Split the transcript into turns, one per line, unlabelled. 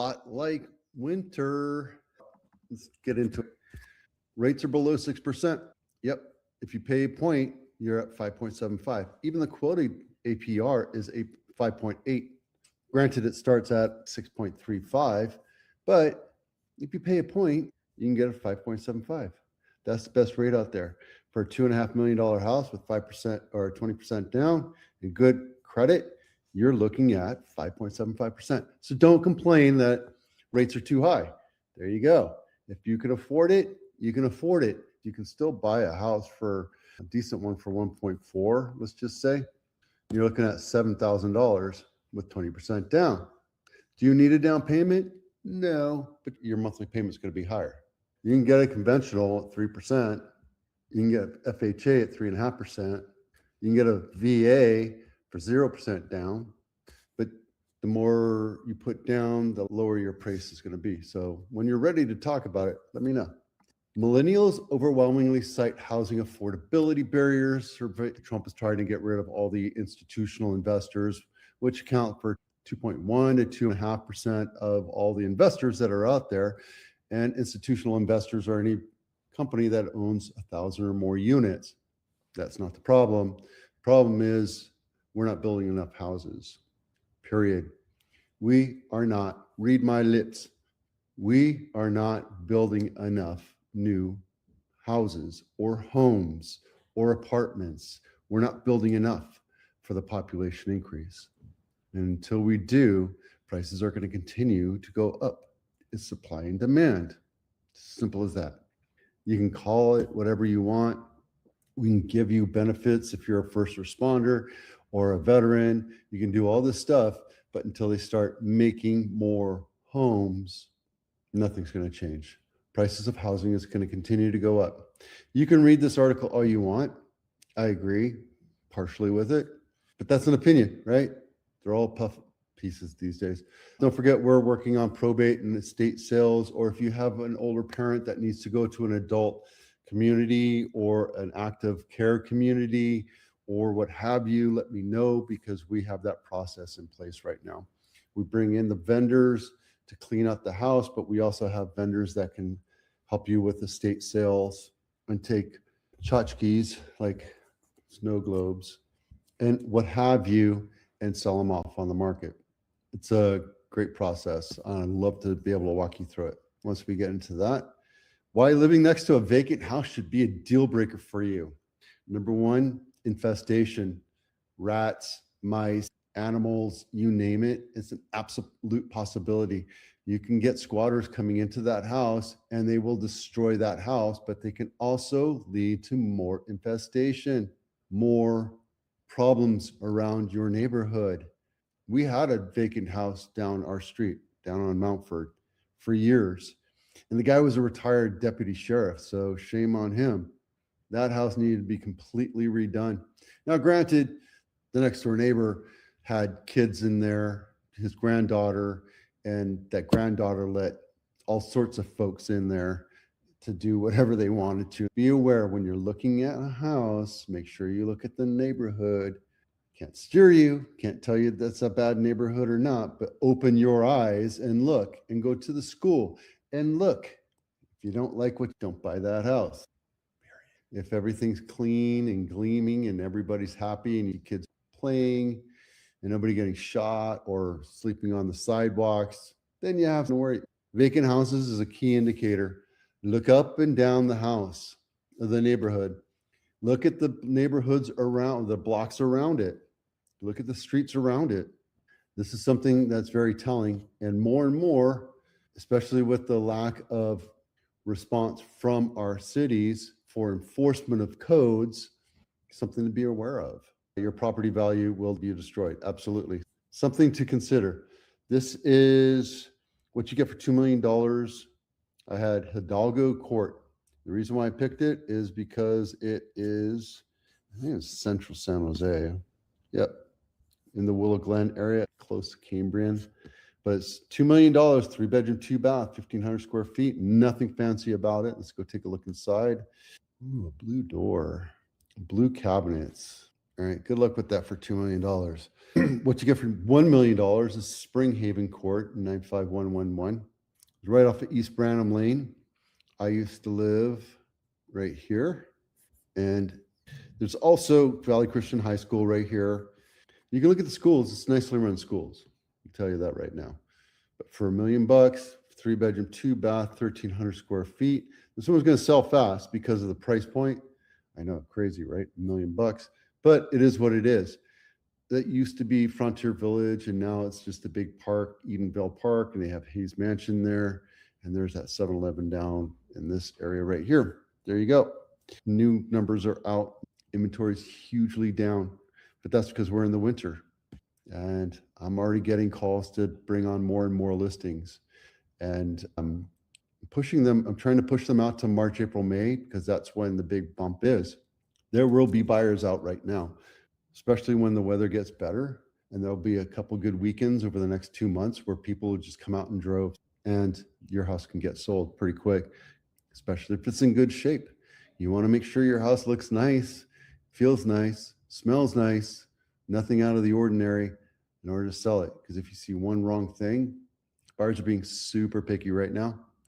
lot like winter. Let's get into it. Rates are below 6%. Yep. If you pay a point, you're at 5.75. Even the quoted APR is 5.8. Granted, it starts at 6.35, but if you pay a point, you can get a 5.75. That's the best rate out there for a $2.5 million house with 5% or 20% down and good credit. You're looking at 5.75%. So don't complain that rates are too high. There you go. If you can afford it, you can afford it. You can still buy a house for a decent one for 1.4, let's just say. You're looking at $7,000 with 20% down. Do you need a down payment? No, but your monthly payment is going to be higher. You can get a conventional at 3%. You can get FHA at 3.5%. You can get a VA for 0% down. But the more you put down, the lower your price is going to be. So when you're ready to talk about it, let me know. Millennials overwhelmingly cite housing affordability barriers. Trump is trying to get rid of all the institutional investors, which account for 2.1 to 2.5% of all the investors that are out there. And institutional investors are any company that owns 1,000 or more units. That's not the problem. The problem is we're not building enough houses, period. We are not, read my lips, we are not building enough new houses or homes or apartments. We're not building enough for the population increase. And until we do, prices are going to continue to go up. It's supply and demand. Simple as that. You can call it whatever you want. We can give you benefits if you're a first responder or a veteran. You can do all this stuff, but until they start making more homes, nothing's going to change. Prices of housing is going to continue to go up. You can read this article all you want. I agree partially with it, but that's an opinion, right? They're all puff pieces these days. Don't forget, we're working on probate and estate sales, or if you have an older parent that needs to go to an adult community or an active care community or what have you, let me know, because we have that process in place right now. We bring in the vendors to clean up the house, but we also have vendors that can help you with estate sales and take tchotchkes like snow globes and what have you and sell them off on the market. It's a great process. I'd love to be able to walk you through it once we get into that. Why living next to a vacant house should be a deal breaker for you. Number one, infestation, rats, mice, animals, you name it. It's an absolute possibility. You can get squatters coming into that house and they will destroy that house, but they can also lead to more infestation, more problems around your neighborhood. We had a vacant house down our street, down on Mountford, for years. And the guy was a retired deputy sheriff, so shame on him. That house needed to be completely redone. Now, granted, the next door neighbor had kids in there, his granddaughter, and that granddaughter let all sorts of folks in there to do whatever they wanted to. Be aware when you're looking at a house, make sure you look at the neighborhood. Can't steer you, can't tell you that's a bad neighborhood or not, but open your eyes and look and go to the school and look. If you don't like what, don't buy that house. If everything's clean and gleaming and everybody's happy and your kids playing and nobody getting shot or sleeping on the sidewalks, then you have to worry. Vacant houses is a key indicator. Look up and down the house of the neighborhood. Look at the neighborhoods around, the blocks around it. Look at the streets around it. This is something that's very telling. And more, especially with the lack of response from our cities for enforcement of codes, something to be aware of. Your property value will be destroyed. Absolutely. Something to consider. This is what you get for $2 million. I had Hidalgo Court. The reason why I picked it is because it is, I think it's central San Jose. Yep. In the Willow Glen area, close to Cambrian. But it's $2 million, 3-bedroom, 2-bath, 1,500 square feet. Nothing fancy about it. Let's go take a look inside. Ooh, a blue door, blue cabinets. All right, good luck with that for $2 million. What you get for $1 million is Springhaven Court, 95111. It's right off of East Branham Lane. I used to live right here. And there's also Valley Christian High School right here. You can look at the schools. It's nicely run schools. I'll tell you that right now. But for $1 million, 3-bedroom, 2-bath, 1,300 square feet. This one's going to sell fast because of the price point. I know, crazy, right? $1 million, but it is what it is. That used to be Frontier Village, and now it's just a big park, Edenville Park, and they have Hayes Mansion there. And there's that 7-Eleven down in this area right here. There you go. New numbers are out. Inventory is hugely down, but that's because we're in the winter. And I'm already getting calls to bring on more and more listings. And I'm trying to push them out to March, April, May, because that's when the big bump is. There will be buyers out right now, especially when the weather gets better. And there'll be a couple good weekends over the next 2 months where people will just come out in droves, and your house can get sold pretty quick, especially if it's in good shape. You want to make sure your house looks nice, feels nice, smells nice, nothing out of the ordinary in order to sell it. Because if you see one wrong thing, buyers are being super picky right now.